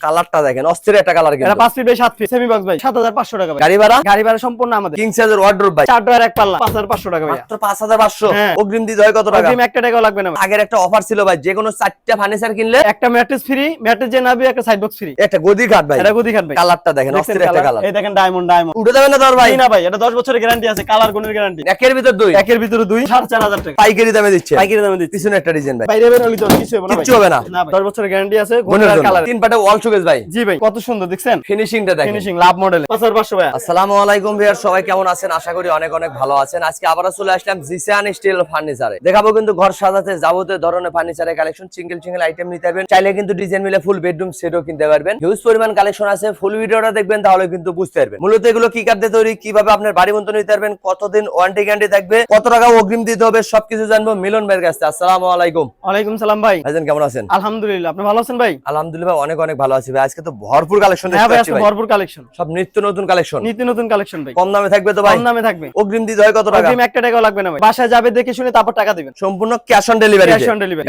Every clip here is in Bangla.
কালারটা দেখেন অস্থির একটা কালার কিন্তু। এটা 5 feet by 7 feet semi box ভাই 7500 টাকা ভাই। গাড়ি ভাড়া সম্পূর্ণ আমাদের। কিং সাইজের ওয়ার্ডরোব ভাই 4 ডয়ার এক পাল্লা 5500 টাকা ভাই। মাত্র 5500। হ্যাঁ। অগ্রিম দিতে হয় কত টাকা? অগ্রিম 1 টাকাও লাগবে না ভাই। আগের একটা অফার ছিল ভাই, যে কোনো 4টা ফার্নিচার কিনলে একটা ম্যাট্রেস ফ্রি, ম্যাট্রেস যে নাবি একটা সাইড বক্স ফ্রি। একটা গদি কাট ভাই। এটা গদি খাট ভাই। কালারটা দেখেন অস্থির একটা কালার। এই দেখেন ডায়মন্ড উঠে যাবে না তোর ভাই? না ভাই, এটা 10 বছরের গ্যারান্টি আছে, কালার গুণের গ্যারান্টি। একের ভিতর দুই। একের ভিতরে দুই 4500 টাকা পাইকারি দামে দিচ্ছে। পাইকারি দামে দিচ্ছি। পিছনে একটা ডিজাইন ভাই। বাইরে বের হলে তো কিছু হবে না ভাই। কিচ্ছু হবে না। না ভাই 10 বছরের গ্যারান্টি আছে, গুণের গুণের জন্য। কালার। তিন পাটে ওয়াল শোকেস ভাই। জি ভাই, কত সুন্দর দেখছেন ফিনিশিংটা দেখেন। ফিনিশিং লাভ মডেল 5500 ভাই। আসসালামু আলাইকুম ভিউয়ার, সবাই কেমন আছেন? আশা করি অনেক অনেক ভালো আছেন। আজকে আবারো চলে আসলাম জিসান স্টিল ফার্নিচারে। দেখাবো কিন্তু ঘর সাজাতে যাবতীয় ধরনের ফার্নিচারের কালেকশন। সিঙ্গেল আইটেম নিতে পারবেন, চাইলে কিন্তু ডিজাইন মিলে ফুল বেডরুম সেটও কিনতে পারবেন। হিউজ পরিমাণ কালেকশন আছে, ফুল ভিডিওটা দেখবেন তাহলে কিন্তু বুঝতে পারবেন মূলত এগুলো কি কাঠ দিয়ে তৈরি, কিভাবে আপনার বাড়ি বন্ধ নিতে পারবেন, কতদিন ওয়ারেন্টি গ্যারান্টি থাকবে, কত টাকা অগ্রিম দিতে হবে, সবকিছু জানবো মিলন ভাইয়ের কাছে। আসসালামু আলাইকুম। ওয়ালাইকুম সালাম ভাই। ভাইজান কেমন আছেন? আলহামদুলিল্লাহ, আপনি ভালো আছেন ভাই? আলহামদুলিল্লাহ অনেক অনেক ভালো আছি ভাই। আজকে তো ভরপুর কালেকশন হ্যাঁ দেখতে ভাই, পাচ্ছি আজকে ভাই। ভরপুর কালেকশন, সব নিত্য নতুন কালেকশন। নিত্য নতুন কালেকশন ভাই। কম দামে থাকবে তো ভাই? কম দামে থাকবে। অগ্রিম দিতে হয় কত টাকা? অগ্রিম 1 টাকাও লাগবে না ভাই। বাসায় যাবে দেখে শুনে তারপর টাকা দিবেন। সম্পূর্ণ cash on delivery. Cash on delivery.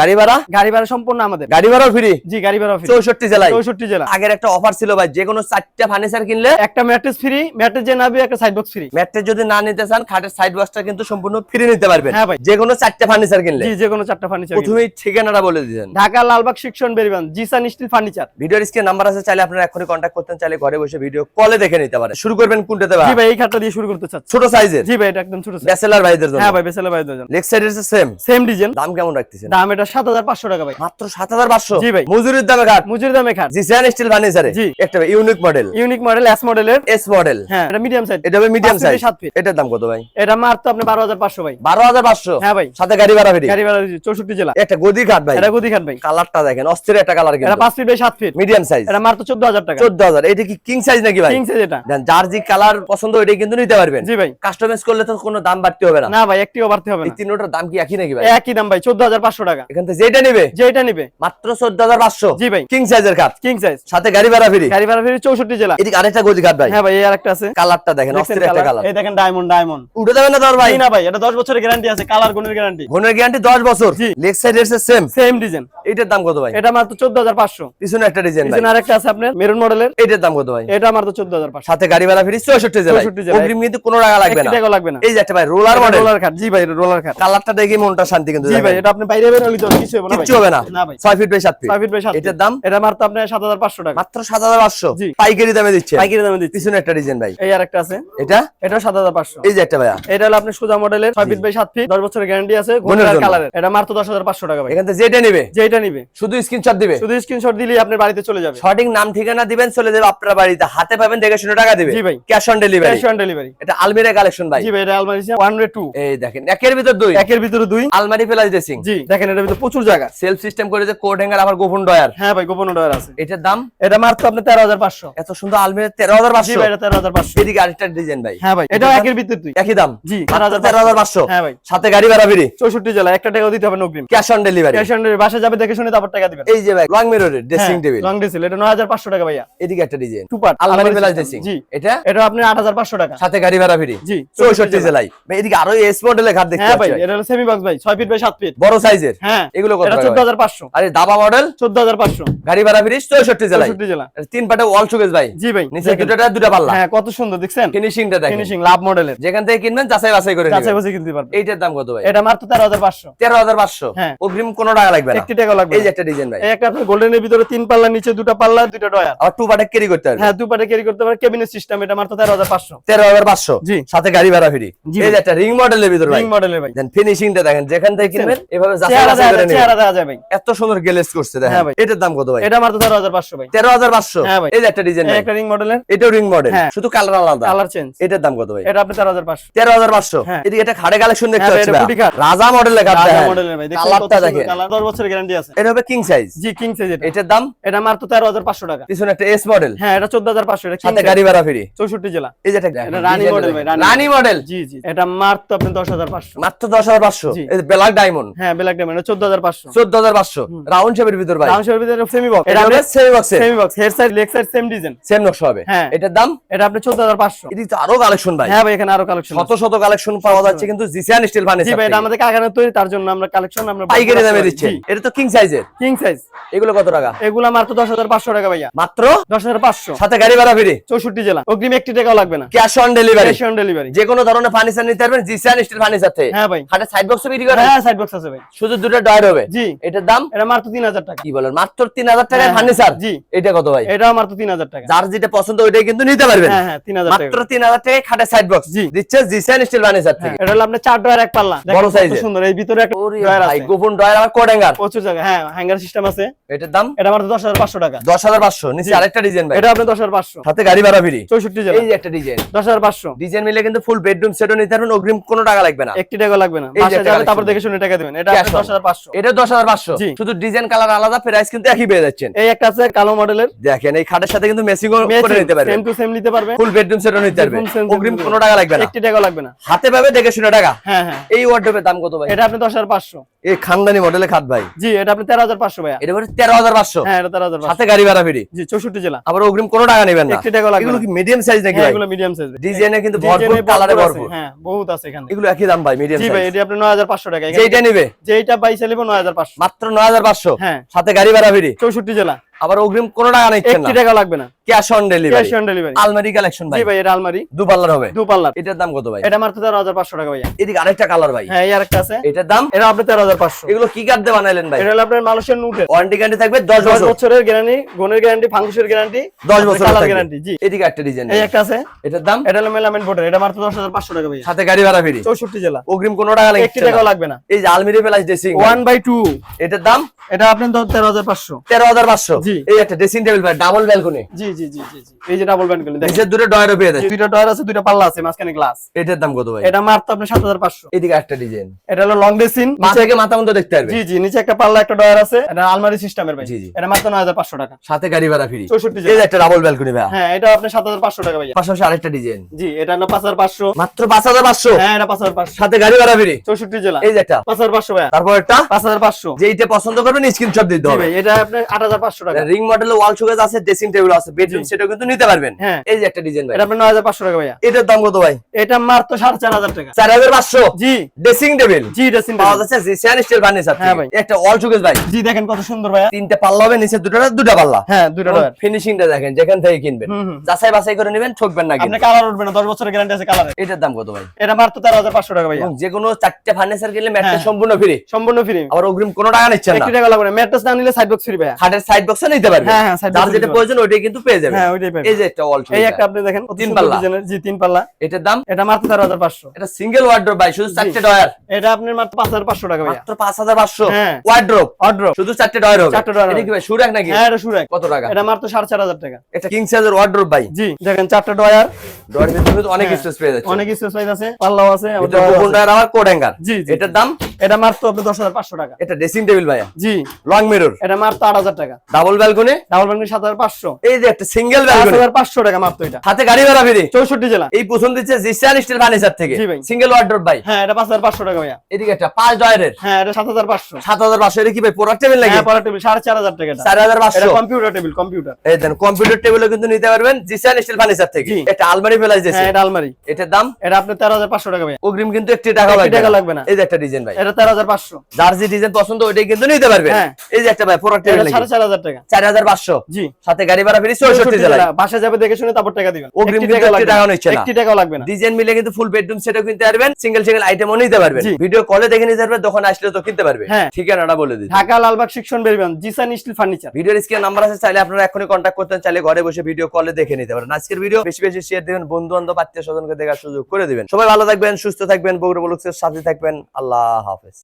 গাড়ি ভাড়া সম্পূর্ণ আমাদের। গাড়ি ভাড়াও ফ্রি। জি, গাড়ি ভাড়া ফ্রি 64 জেলায়। 64 জেলা। আগের একটা অফার ছিল ভাই, যে কোনো 4টা ফার্নিচার কিনলে একটা ম্যাট্রেস ফ্রি, ম্যাট্রেস যে নাবি একটা সাইড বক্স ফ্রি। ম্যাট্রেস যদি না নিতে চান, খাটের সাইড বক্সটা কিন্তু সম্পূর্ণ ফ্রি নিতে পারবেন। হ্যাঁ ভাই। যে কোনো 4টা ফার্নিচার কিনলে। জি, যে কোনো 4টা ফার্নিচার। প্রথমেই ঠিকানাটা বলে দিবেন। ঢাকা লালবাগ সেকশন বেরিবান, জিসান স্টিল ফার্নিচার। ভিডিওর স্ক্রিনে নাম্বার আছে, চাইলে আপনারা এখনই কন্টাক্ট করতেন, চাইলে ঘরে বসে ভিডিও কলে দেখে নিতে পারেন। শুরু করবেন কোনটাতে ভাই? জি ভাই, এই খাটটা দিয়ে শুরু করতে চাচ্ছি। ছোট সাইজের। জি ভাই, এটা একদম ছোট সাইজ। ব্যাচেলর ভাইদের জন্য। হ্যাঁ ভাই, বেসেলা ভাই দুজন। লেগ সাইডের সেম সেম ডিজাইন। দাম কেমন রাখতেছেন? দাম এটা 7500 টাকা ভাই। মাত্র 7500। জি ভাই। মজুরির দামে কাট। মজুরি দামে খাট। জিসান স্টিল ফার্নিচারে জি। একটা unique model. Unique model, S মডেলের। S model. হ্যাঁ, এটা মিডিয়াম সাইজ। এটা হবে মিডিয়াম 5 ফিট সাইজ। 7 ফিট। এটার দাম কত ভাই? এটা মাত্র আপনি 12500 ভাই। 12500। হ্যাঁ ভাই। সাথে গাড়ি ভাড়া ফ্রি। গাড়ি ভাড়া 64 জেলা। একটা গদি কাট ভাই। এটা গদি খাট ভাই। কালারটা দেখেন অস্থির একটা কালার এটা কিন্তু। 5 feet by 7 feet medium size. এটা মাত্র 14000 টাকা। 14000। এটা কি কিং সাইজ নাকি ভাই? কিং সাইজ এটা। দেন যার যে কালার পছন্দ ওইটাই কিন্তু নিতে পারবেন। জি ভাই। কাস্টমাইজ করলে তো কোনো দাম বাড়তে হবে না। না ভাই, একটিও বাড়তে হবে এই না। তিনটার দাম কি একই নাকি ভাই? একই দাম ভাই, 14500 টাকা। এখান থেকে যেটা নেবে যেটা নিবে মাত্র 14500। জি ভাই। কিং সাইজের কাট। King size. সাথে গাড়ি ভাড়া ফ্রি। গাড়ি ভাড়া ফ্রি 64 জেলা। এদিকে আরেকটা গদি কাট ভাই। হ্যাঁ ভাই, এই আরেকটা আছে। কালারটা দেখেন অস্থির একটা কালার। এই দেখেন ডায়মন্ড। উঠে যাবে না তোর ভাই? না ভাই, এটা 10 বছরের গ্যারান্টি আছে, কালার গুণের গ্যারান্টি। ঘনের গ্যারান্টি 10 বছর। জি। লেগ সাইডের সেম সেম ডিজাইন। এটার দাম কত ভাই? এটা মাত্র 14500। পিছনে একটা ডিজাইন ভাই। পিছনে আরেকটা আছে আপনার মেরুন মডেলের। এটার দাম কত ভাই? এটা মাত্র 14500। সাথে গাড়ি ভাড়া ফ্রি 64 জেলায়। 64 জেলায়। অগ্রিম কিন্তু কোনো টাকা লাগবে 1 না। টাকাও লাগবে না। এই যে একটা ভাই রোলার মডেল। রোলার খাট। জি ভাই, রোলার খাট। কালারটা দেখে মনটা শান্তি কিন্তু। জি ভাই, এটা আপনি বাইরে বের হলে তো কিছু হবে না ভাই। কিচ্ছু হবে না। না ভাই। 6 feet by 7 feet. 5 feet by 7 এটার দাম? এটা মাত্র আপনি 7500 টাকা। মাত্র 7500। জি। পাইকারি দামে দিচ্ছে। পাইকারি দামে দিচ্ছি। পিছনে একটা ডিজাইন ভাই। এই আরেকটা আছে। এটা এটা 7500। এই যে একটা ভাইয়া। এটা হলো আপনি সুজা মডেলের 6 ফিট বাই 7 ফিট, 10 বছরের গ্যারান্টি আছে, গুণের গুণের জন্য। কালারের। এটা মাত্র 10500 টাকা ভাই। এখান থেকে যেটা নেবে যেটা নিবে শুধু স্ক্রিনশট দিবে। শুধু স্ক্রিনশট দিলেই আপনার বাড়িতে চলে যাবে। সঠিক নাম ঠিকানা দিবেন, চলে যাবে আপনার বাড়িতে। হাতে পাবেন, দেখে শুনে টাকা দিবে। জি ভাই। Cash on delivery. Cash on delivery. এটা আলমিরা কালেকশন ভাই। জি ভাই, এটা আলমারি 102। এই দেখেন একের ভিতর দুই। একের ভিতরে দুই। আলমারি প্লাস ড্রেসিং। জি, দেখেন এটার ভিতরে প্রচুর জায়গা। সেলফ সিস্টেম করে যে কোড হ্যাঙ্গার, আবার গোপন ডয়ার। হ্যাঁ ভাই, গোপন ডয়ার আছে। এটার দাম? এটা মাত্র আপনি 13500। এত সুন্দর আলমিরা জি 13500। ভাই, এটা 13500। এদিকে আরেকটা ডিজাইন ভাই। হ্যাঁ ভাই, এটাও একের ভিতরে দুই। একই দাম। জি, 13500। হ্যাঁ ভাই। সাথে গাড়ি ভাড়া ফ্রি। 64 জেলা, 1 টাকাও দিতে হবে না অগ্রিম। Cash on delivery. Cash on delivery. বাসা যাবে দেখে শুনে তারপর টাকা দিবেন। এই যে ভাই লং মিররের ড্রেসিং টেবিল। লং ডেসিল, এটা 9500 টাকা ভাইয়া। এদিকে একটা ডিজাইন। টু পার্ট আলমারি প্লাস ড্রেসিং। জি। এটা এটা আপনি 8500 টাকা। সাথে গাড়ি ভাড়া ফ্রি। জি, 64 জেলায়। ভাই এদিকে আরো এস মডেলের খাট দেখতে হ্যাঁ ভাই, পাচ্ছি। এটা হলো সেমি বক্স ভাই, 6 ফিট বাই 7 ফিট। বড় সাইজের। হ্যাঁ, এগুলো কত এটা টাকা ভাই? 14500। আরে দাবা মডেল। 14500। গাড়ি ভাড়া ফ্রি 64 জেলায়। 64 জেলা। আর তিন পাটে ওয়াল শোকেস ভাই। জি ভাই, নিচে দুটা পাল্লা। হ্যাঁ, কত সুন্দর দেখছেন। ফিনিশিংটা দেখেন। ফিনিশিং লাভ মডেলের। যেখান থেকে কিনবেন যাচাই বাছাই করে কাছে নেবেন। বসে কিনতে পারবেন। এইটার দাম কত ভাই? এটা মাত্র 13500। 13500। হ্যাঁ। অগ্রিম কোনো টাকা লাগবে না। 1 টাকা লাগবে। এই যে একটা ডিজাইন ভাই। এই একটা আপনি গোল্ডেনের ভিতরে 3 পাল্লা, নিচে 2টা পাল্লা, 2টা ডয়ার। আর টু পাটে ক্যারি করতে পারবেন। হ্যাঁ, দুই পাটে ক্যারি করতে পারে, কেবিনেট সিস্টেম। এটা মাত্র 13500। 13500। জি। সাথে গাড়ি ভাড়া ফ্রি। জি এই যে একটা রিং মডেলের ভিতর ভাই। রিং মডেলের ভাই। দেন ফিনিশিংটা দেখেন, যেখান থেকে কিনবেন এভাবে যাচাই চেহারা বাছাই করে নেবেন। চেহারা দেখা যায় ভাই। এত সুন্দর গ্লেজ করছে দেখেন। হ্যাঁ ভাই। এটার দাম কত ভাই? এটা মাত্র 13500 ভাই। 13500। হ্যাঁ ভাই। এই যে একটা ডিজাইন এই ভাই। একটা রিং মডেলের। এটাও রিং মডেল, হ্যাঁ। শুধু কালার আলাদা। Colour change. এটার দাম কত ভাই? এটা আপনি 13500। 13500। হ্যাঁ। এদিকে একটা খাড়ে কালেকশন দেখতে হ্যাঁ ভাই, পাচ্ছি এটা ভাই। কুটি খাট। রাজা মডেলের খাট রাজা দেখেন। মডেলের ভাই, দেখেন কালারটা কত সুন্দর দেখেন। কালার। 10 বছরের গ্যারান্টি আছে। এটা হবে কিং সাইজ। জি, কিং সাইজ এটা। এটার দাম? এটা মাত্র 13500 টাকা। পিছনে একটা এস মডেল। হ্যাঁ, এটা 14500। এটা সাথে গাড়ি ভাড়া ফ্রি। 64 জেলা। এই যে একটা এটা রানী মডেল ভাই, রানী মডেল। জি জি, এটা মাত্র আপনি 10500। মাত্র 10500। জি। এই যে ব্ল্যাক ডায়মন্ড। হ্যাঁ, ব্ল্যাক ডায়মন্ড 14500। 14500। রাউন্ড শেপের ভিতর ভাই। রাউন্ড শেপের ভিতরে সেমি বক্স। এটা হবে সেমি বক্সে। Semi box, head side leg side same design, same নকশা হবে। হ্যাঁ। এটার দাম? এটা আপনি 14500। এদিকে তো আরো কালেকশন ভাই। হ্যাঁ ভাই, এখানে আরো কালেকশন শত শত কালেকশন পাওয়া যাচ্ছে কিন্তু জিসান স্টিল জি ফার্নিচার। ভাই, এটা আমাদের কারখানার তৈরি, তার জন্য আমরা কালেকশন আমরা পাইকারি দামে দিচ্ছেন। এটা তো কিং সাইজের। King size. এগুলো কত টাকা? এগুলা মাত্র 10000 10,500 টাকা ভাইয়া। মাত্র 10,500। সাথে গাড়ি ভাড়া ফ্রি, 64 জেলা, অগ্রিম 1 টাকাও লাগবে না, cash on delivery. Cash on delivery. যে কোনো ধরনের ফার্নিচার নিতে পারবেন জিসান স্টিল ফার্নিচার থেকে। হ্যাঁ ভাই। হাটে সাইড বক্স বিক্রি করে? হ্যাঁ সাইড বক্স আছে ভাই। শুধু দুটো ডয়ার হবে? জি। এটার দাম? এটা মাত্র 3,000 টাকা। কি বলেন, মাত্র 3,000 টাকায় হ্যাঁ, ফার্নিচার? জি। এটা কত ভাই? এটাও মাত্র 3,000 টাকা। যার যেটা পছন্দ ওইটাই কিন্তু নিতে পারবেন। হ্যাঁ হ্যাঁ 3,000 টাকা। মাত্র 3,000 টাকায় খাটে সাইড বক্স জি। দিচ্ছে জিসান স্টিল ফার্নিচার হ্যাঁ, থেকে। এটা হলো আপনার 4 ডয়ার 1 পাল্লা, বড় দেখেন কত সাইজের। সুন্দর। এই ভিতরে একটা ওরে ডয়ার ভাই, আছে, গোপন ডয়ার আবার কোড হ্যাঙ্গার। প্রচুর জায়গা। হ্যাঁ হ্যাঙ্গার সিস্টেম আছে। এটার দাম? এটা মাত্র 10,500 টাকা। 10,500। নিচে জি। আরেকটা ডিজাইন ভাই, এটা আপনি 10,500। সাথে গাড়ি ভাড়া ফ্রি, 64 জেলা। এই যে একটা ডিজাইন, 10,500। ডিজাইন মিলে কিন্তু ফুল বেডরুম সেটও নিতে পারবেন, অগ্রিম কোনো টাকা লাগবে না, 1 টাকা লাগবে না, এই যে বাসায় একটা যাবে তারপর collection। দেখে শুনে টাকা দিবেন। এটা Cash আপনি on। 10,500। এটা 10,500। জি। শুধু ডিজাইন কালার আলাদা, প্রাইস কিন্তু একই পেয়ে যাচ্ছেন। এই একটা আছে কালো মডেলের, দেখেন এই খাটের সাথে কিন্তু ম্যাচিং করে নিতে পারবেন, সেম টু সেম নিতে পারবেন, ফুল বেডরুম সেটও নিতে পারবেন, Full same অগ্রিম নিতে কোনো পারবেন। টাকা লাগবে না, 1 টাকা লাগবে না। হাতে পাবে দেখে শুনে টাকা। হ্যাঁ হ্যাঁ। এই ওয়ার্ডরোবের দাম কত ভাই? এটা আপনি 10,500। এই খানদানি মডেলের খাট ভাই, জি এটা আপনি 13,500 ভাইয়া। এটা বলে 13,500। হ্যাঁ এটা 13,500। সাথে গাড়ি ভাড়া ফ্রি, জি 64 জেলা। আবার অগ্রিম কোনো টাকা নেবেন না, 1 টাকা লাগবে এগুলো না। কি মিডিয়াম সাইজ নাকি হ্যাঁ ভাই? এগুলো মিডিয়াম সাইজ। ডিজাইনে কিন্তু ভরপুর, কালারে ভরপুর। হ্যাঁ বহুত আছে এখানে। এগুলো একই দাম ভাই, মিডিয়াম জি ভাই, সাইজ। এটা আপনি 9,500 টাকা। যেইটা নিবে যেইটা বাইসে নেব 9,500। মাত্র 9,500। হ্যাঁ। সাথে গাড়ি ভাড়া ফ্রি, 64 জেলা। আবার অগ্রিম কোনো টাকা নিচ্ছেন 1 না, টাকা লাগবে না, cash on delivery. Cash on delivery. আলমারি কালেকশন ভাই, জি ভাই এটা আলমারি দু পাল্লার হবে, 2 পাল্লার। এটার দাম কত ভাই? এটা মাত্র 13,500 টাকা ভাইয়া। এদিকে আরেকটা কালার ভাই, হ্যাঁ এই আরেকটা আছে, এটার দাম? এটা আপনি 13,500। এগুলো কি কাঠ দিয়ে বানাইলেন ভাই? এটা হলো আপনার মালয়েশিয়ান নুটের, ওয়ারেন্টি গ্যারান্টি থাকবে 10 10 বছর, বছরের গ্যারান্টি, গুণের গ্যারান্টি, ফাঙ্গুসের গ্যারান্টি, 10 বছর কালার থাকবে। গ্যারান্টি। জি। এদিকে একটা ডিজাইন, এই একটা আছে, এটার দাম? এটা হলো মেলামেন্ট বোর্ডের, এটা মাত্র 10,500 টাকা ভাইয়া। সাথে গাড়ি ভাড়া ফ্রি, 64 জেলা, অগ্রিম কোনো টাকা 1 লাগছে টাকাও না। লাগবে না। এই যে আলমিরি প্লাস ড্রেসিং 1/2, এটার দাম? এটা আপনি 13,500। 13,500। জি। এই একটা ড্রেসিং টেবিল ভাই, ডাবল ব্যালকনি, জি জি জি জি জি। এই যে ডাবল ব্যান্ড গুলো দেখেন, নিচের দুটো ডয়ারও পেয়ে যাচ্ছে। দুইটা ডয়ার আছে, দুইটা পাল্লা আছে, মাঝখানে গ্লাস। এটার দাম কত ভাই? এটা মাত্র আপনি 7,500। এদিকে একটা ডিজাইন, এটা হলো লং ডেসিন, মাথা থেকে মাথা মতো দেখতে পারবে। জি জি, নিচে একটা পাল্লা একটা ডয়ার আছে, এটা আলমারি সিস্টেমের ভাই। জি, জি। এটা মাত্র 9,500 টাকা। সাথে গাড়ি ভাড়া ফ্রি, 64 এই জেলা। যে একটা ডাবল ব্যালকনি ভাই। হ্যাঁ এটা আপনি 7,500 টাকা ভাইয়া। পাশাপাশি আরেকটা ডিজাইন, জি এটা হলো 5,500। মাত্র 5,500। হ্যাঁ এটা 5,500। সাথে গাড়ি ভাড়া ফ্রি, 64 জেলা। এই যে একটা। 5,500 ভাইয়া। তারপর একটা, 5,500। যেইটা পছন্দ করবেন স্ক্রিনশট দিতে জি হবে। ভাই এটা আপনি 8,500 টাকা। রিং মডেলের ওয়াল শোকেস আছে, ড্রেসিং টেবিল আছে, বেডরুম জি। সেটাও কিন্তু নিতে পারবেন। হ্যাঁ। এই যে একটা ডিজাইন ভাই, এটা আপনি 9,500 টাকা ভাইয়া। এটার দাম কত ভাই? এটা মাত্র 4,500 টাকা। 4,500। জি ড্রেসিং টেবিল জি, ড্রেসিং পাওয়া যাচ্ছে জিসান স্টিল ফার্নিচার হ্যাঁ থেকে। ভাই। একটা ওয়াল শোকেস ভাই, জি দেখেন কত সুন্দর ভাইয়া। তিনটা পাল্লা হবে, নিচে দুটা পাল্লা। হ্যাঁ দুইটা ডয়ার। ফিনিশিংটা দেখেন, যেখান থেকে কিনবেন হুম, হুম। যাচাই বাছাই করে নেবেন, ঠকবেন না আপনি কিন্তু। কালার উঠবে না, 10 বছরের গ্যারান্টি আছে কালারে। এটার দাম কত ভাই? এটা মাত্র 13,500 টাকা ভাইয়া। এবং যে কোনো 4টা ফার্নিচার কিনলে ম্যাট্রেস হ্যাঁ। সম্পূর্ণ ফ্রি, সম্পূর্ণ ফ্রি। আবার অগ্রিম কোনো টাকা নিচ্ছেন 1 না। টাকা লাগবে না, ম্যাট্রেস না নিলে সাইড বক্স ফ্রি ভাইয়া। খাটের সাইড বক্সও নিতে পারবেন, হ্যাঁ, হ্যাঁ, side box যার নিতে যেটা পারবেন। প্রয়োজন ওইটাই কিন্তু পেয়ে যাবেন। হ্যাঁ ওইটাই পাবেন। এই যে একটা ওয়াল এই একটা আপনি দেখেন কত 3 সুন্দর পাল্লা। ডিজাইনের, জি 3 পাল্লা। এটার দাম? এটা মাত্র 13,500। এটা সিঙ্গেল ওয়ার্ডরোব ভাই, শুধু 4টে ডয়ার, এটা আপনার মাত্র 5,500 টাকা ভাইয়া। মাত্র 5,500। হ্যাঁ। Wardrobe order. শুধু 4টে ডয়ার হবে। 4টে ডয়ার এটা হবে। কি ভাই সুরাক নাকি? হ্যাঁ এটা সুরাক। কত টাকা? এটা মাত্র 4,500 টাকা। এটা কিং সাইজের ওয়ার্ডরোব ভাই। জি দেখেন 4টা ডয়ার, ডয়ারের ভিতরে কিন্তু অনেক হ্যাঁ। স্পেস পেয়ে যাচ্ছে। অনেক স্পেস আছে, পাল্লাও আছে, আবার এটা ডয়ারও গোপন আছে। ডয়ার আবার কোড হ্যাঙ্গার। জি, জি, এটার জি। দাম? এটা মাত্র আপনি 10,500 টাকা। এটা ড্রেসিং টেবিল ভাইয়া, জি লং মিরর, এটা মাত্র 8,000 টাকা। Double balcony, double band 7,500। এই যে একটা সিঙ্গেল ব্যালকনি, 5,500 টাকা মাত্র এটা। হাতে গাড়ি ভাড়া ফ্রি, 64 জেলা। এই প্রথম দিচ্ছে জিসান স্টিল ফার্নিচার থেকে। জি ভাই। সিঙ্গেল ওয়ার্ডরোব ভাই। হ্যাঁ এটা 5,500 টাকা ভাইয়া। এদিকে একটা 5 ডয়ারের, হ্যাঁ এটা 7,500। 7,500। এটা কি ভাই পোড়ার টেবিল নাকি? হ্যাঁ পড়া টেবিল 4,500 টাকা এটা। এটা 4,500। Computer table, computer. এই দেন কম্পিউটার টেবিলও কিন্তু নিতে পারবেন জিসান স্টিল ফার্নিচার থেকে। জি। এটা আলমারি ফেলাই দিয়েছে, হ্যাঁ এটা আলমারি। এটার দাম? এটা আপনি 13,500 টাকা ভাইয়া। অগ্রিম কিন্তু 1 টাকা 1 টাকা লাগবে না। এই যে একটা ডিজাইন ভাই, এটা 13,500। যার যে ডিজাইন পছন্দ ওইটাই কিন্তু নিতে পারবেন। হ্যাঁ। এই যে একটা ভাই পোড়ার এটা টেবিল নাকি? 4,500 টাকা। 4,500। জি সাথে গাড়ি ভাড়া ফ্রি, 64 জেলায়। বাসা যাবে দেখে শুনে তারপর টাকা দিবেন। অগ্রিম 1 কিন্তু টাকা 1 লাগবে টাকাও না। নিচ্ছে না। 1 টাকাও লাগবে না। ডিজাইন মিলে কিন্তু ফুল বেডরুম সেটও কিনতে পারবেন, সিঙ্গেল সিঙ্গেল আইটেমও নিতে পারবেন। জি। ভিডিও কলে দেখে নিতে পারবেন, দোকানে আসলে তো কিনতে পারবে। হ্যাঁ। ঠিকানাটা বলে দিন। ঢাকা লালবাগ সেকশন বেরবেন, জিসান স্টিল ফার্নিচার। ভিডিওর স্ক্রিনে নাম্বার আছে, চাইলে আপনারা এখনই কন্ট্যাক্ট করতে, চাইলে ঘরে বসে ভিডিও কলে দেখে নিতে পারেন। আজকের ভিডিও বেশি বেশি শেয়ার দিবেন, বন্ধু বান্ধব আত্মীয় স্বজনকে দেখার সুযোগ করে দিবেন। সবাই ভালো থাকবেন, সুস্থ থাকবেন, বগুড়া ব্লগসের সাথে থাকবেন। আল্লাহ হাফেজ।